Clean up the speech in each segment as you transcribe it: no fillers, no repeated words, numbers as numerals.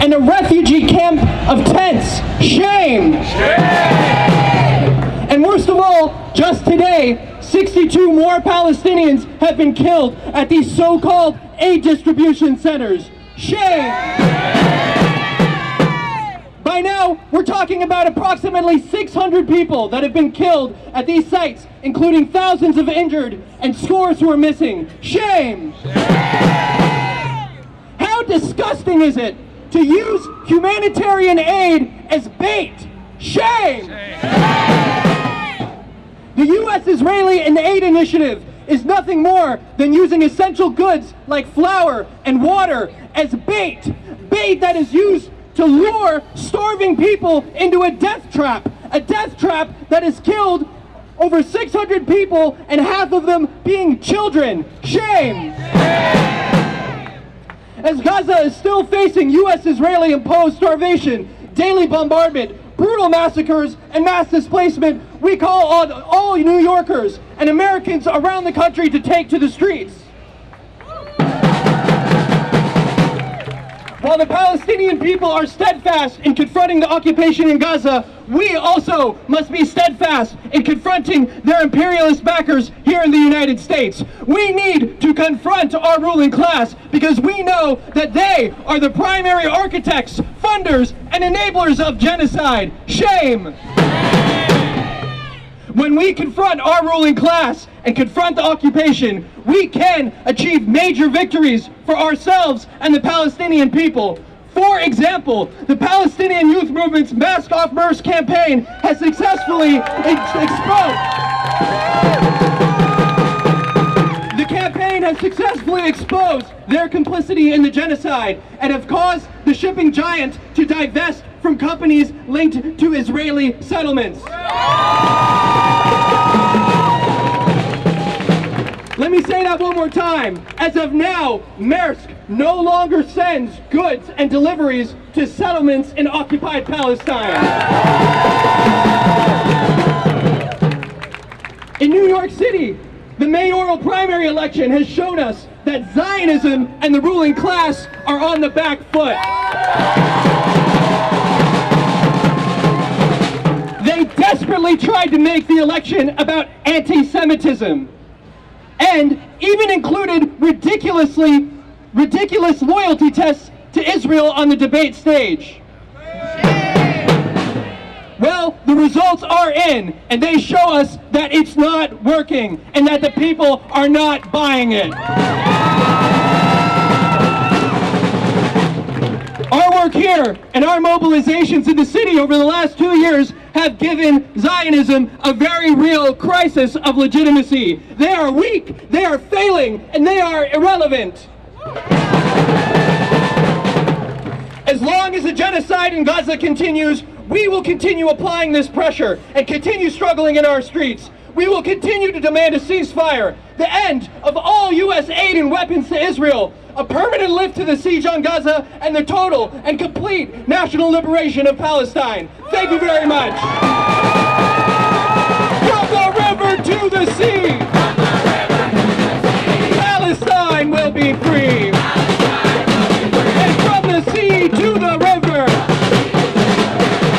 and a refugee camp of tents. Shame! And worst of all, just today, 62 more Palestinians have been killed at these so-called aid distribution centers. Shame! By now, we're talking about approximately 600 people that have been killed at these sites, including thousands of injured and scores who are missing. Shame! How disgusting is it to use humanitarian aid as bait? Shame! The U.S.-Israeli Aid Initiative is nothing more than using essential goods like flour and water as bait. Bait that is used to lure starving people into a death trap that has killed over 600 people and half of them being children. Shame! As Gaza is still facing U.S.-Israeli imposed starvation, daily bombardment, brutal massacres, and mass displacement, we call on all New Yorkers and Americans around the country to take to the streets. While the Palestinian people are steadfast in confronting the occupation in Gaza, we also must be steadfast in confronting their imperialist backers here in the United States. We need to confront our ruling class because we know that they are the primary architects, funders, and enablers of genocide. Shame! When we confront our ruling class and confront the occupation, we can achieve major victories for ourselves and the Palestinian people. For example, the Palestinian Youth Movement's Mask Off Murs campaign has successfully exposed their complicity in the genocide and have caused the shipping giant to divest from companies linked to Israeli settlements. Let me say that one more time. As of now, Maersk no longer sends goods and deliveries to settlements in occupied Palestine. In New York City, the mayoral primary election has shown us that Zionism and the ruling class are on the back foot. They desperately tried to make the election about anti-Semitism, and even included ridiculous loyalty tests to Israel on the debate stage. Well, the results are in, and they show us that it's not working, and that the people are not buying it. Our work here and our mobilizations in the city over the last 2 years have given Zionism a very real crisis of legitimacy. They are weak, they are failing, and they are irrelevant. As long as the genocide in Gaza continues, we will continue applying this pressure and continue struggling in our streets. We will continue to demand a ceasefire, the end of all U.S. aid and weapons to Israel, a permanent lift to the siege on Gaza, and the total and complete national liberation of Palestine. Thank you very much. From the river to the sea, Palestine will be free. And from the sea to the river,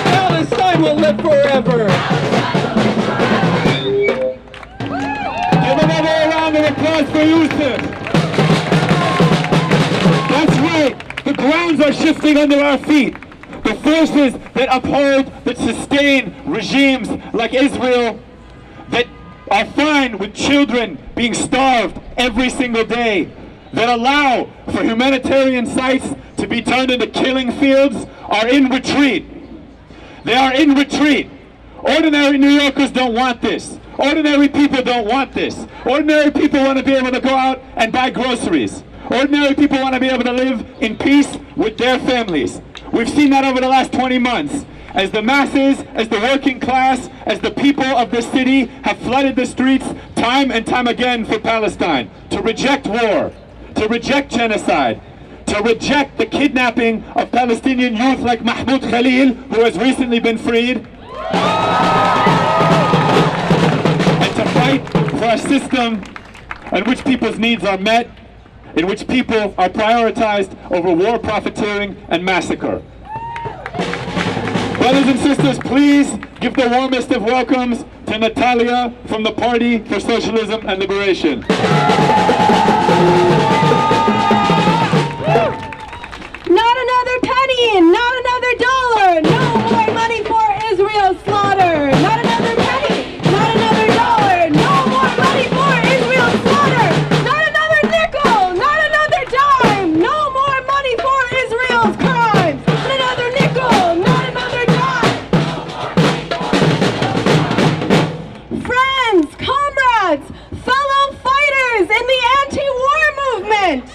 Palestine will live forever. Give another round of applause for Yusuf. That's right, the grounds are shifting under our feet. The forces that uphold, that sustain regimes like Israel, that are fine with children being starved every single day, that allow for humanitarian sites to be turned into killing fields, are in retreat. They are in retreat. Ordinary New Yorkers don't want this. Ordinary people don't want this. Ordinary people want to be able to go out and buy groceries. Ordinary people want to be able to live in peace with their families. We've seen that over the last 20 months. As the masses, as the working class, as the people of this city have flooded the streets time and time again for Palestine, to reject war, to reject genocide, to reject the kidnapping of Palestinian youth like Mahmoud Khalil, who has recently been freed, and to fight for a system in which people's needs are met in which people are prioritized over war profiteering and massacre. Brothers and sisters, please give the warmest of welcomes to Natalia from the Party for Socialism and Liberation. Not another penny, not another dollar, no more money for Israel's slaughter. Not another penny, not another dollar, no more money for Israel's slaughter. Not another nickel, not another dime, no more money for Israel's crimes. Not another nickel, not another dime. Friends, comrades, fellow fighters in the anti-war movement.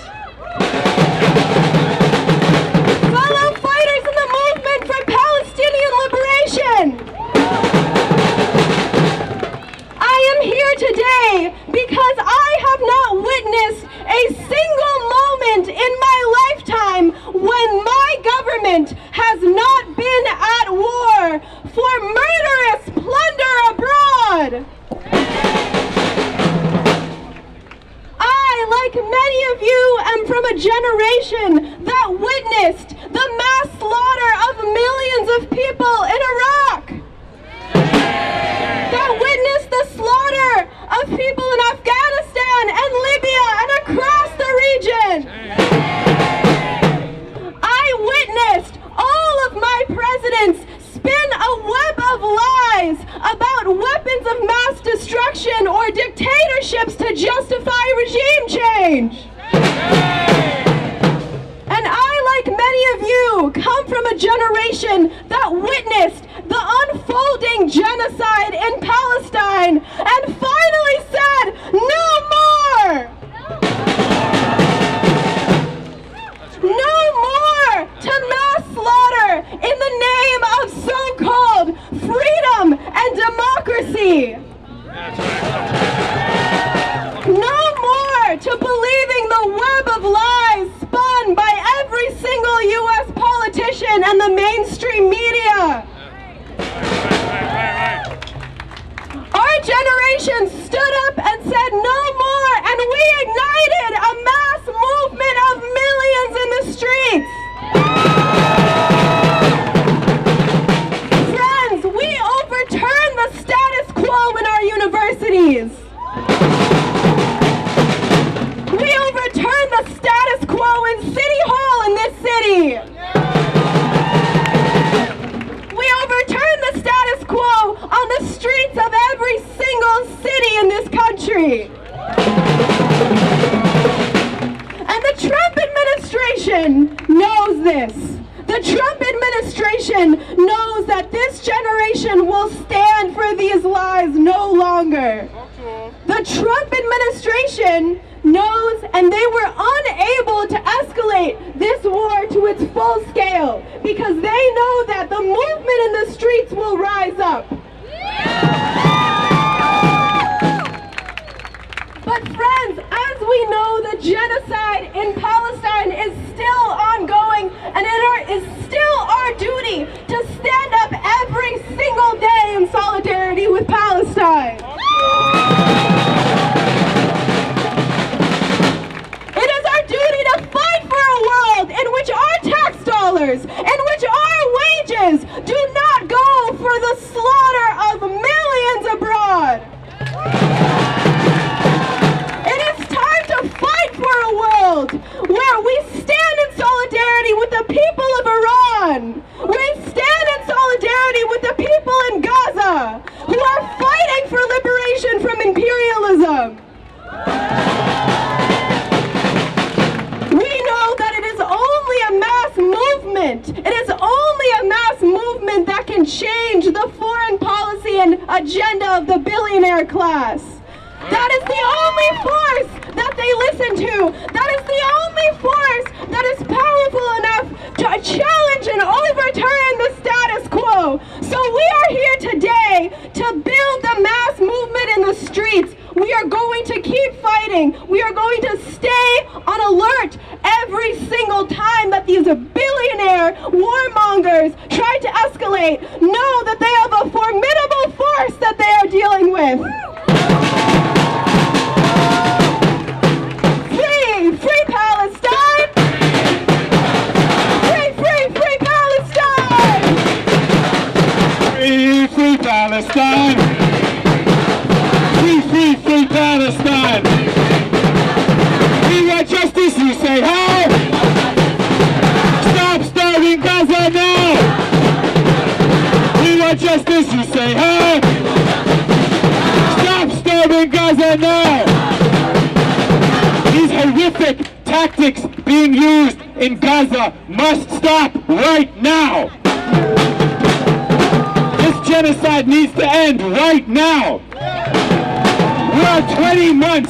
Fellow fighters in the movement for Palestinian liberation. I am here today because I have not witnessed a single moment in my lifetime when my government has not been at war for murderous plunder abroad. I, like many of you, am from a generation that witnessed the mass slaughter of millions of people in Iraq. That witnessed the slaughter of people in Afghanistan and Libya and across the region. I witnessed all of my presidents spin a web of lies about weapons of mass destruction or dictatorships to justify regime change. And I, like many of you, come from a generation that witnessed the unfolding genocide in Palestine and finally said, no more! No more to mass slaughter in the name of so-called freedom and democracy. No more to believing the web of lies spun by every single U.S. politician and the mainstream media. Our generation stood up and said no more, and we ignited a mass movement of millions in the streets. Friends, we overturned the status quo in our universities. We overturned the status quo in City Hall in this city. We overturned the status quo on the streets of every single city in this country. And the Trump administration knows this. The Trump administration knows that this generation will stand for these lies no longer. The Trump administration knows, and they were unable to escalate this war to its full scale because they know that the movement in the streets will rise up. But friends, as we know, the genocide in Palestine is still ongoing, and it is still our duty to stand up every single day in solidarity with Palestine. It is our duty to fight for a world in which our tax dollars, in which our wages do not go for the slaughter of millions abroad. It is time to fight for a world where we stand in solidarity with the people of Iran. We stand in solidarity with the people in Gaza who are fighting for liberation from imperialism. We know that it is only a mass movement. It is only a mass movement that can change the foreign policy and agenda of the billionaire class. That is the only force that they listen to. That is the only force that is powerful enough to challenge and overturn the status quo. So we are here today to build the mass movement in the streets. We are going to keep fighting. We are going to stay on alert every single time that these billionaire warmongers try to escalate. Know that they have a formidable force that they are dealing with. Free Palestine! Free, free, free Palestine! We want justice, you say how? Stop starving Gaza now! We want justice, you say how? Stop starving Gaza now! These horrific tactics being used in Gaza must stop right now! This genocide needs to end right now! We are 20 months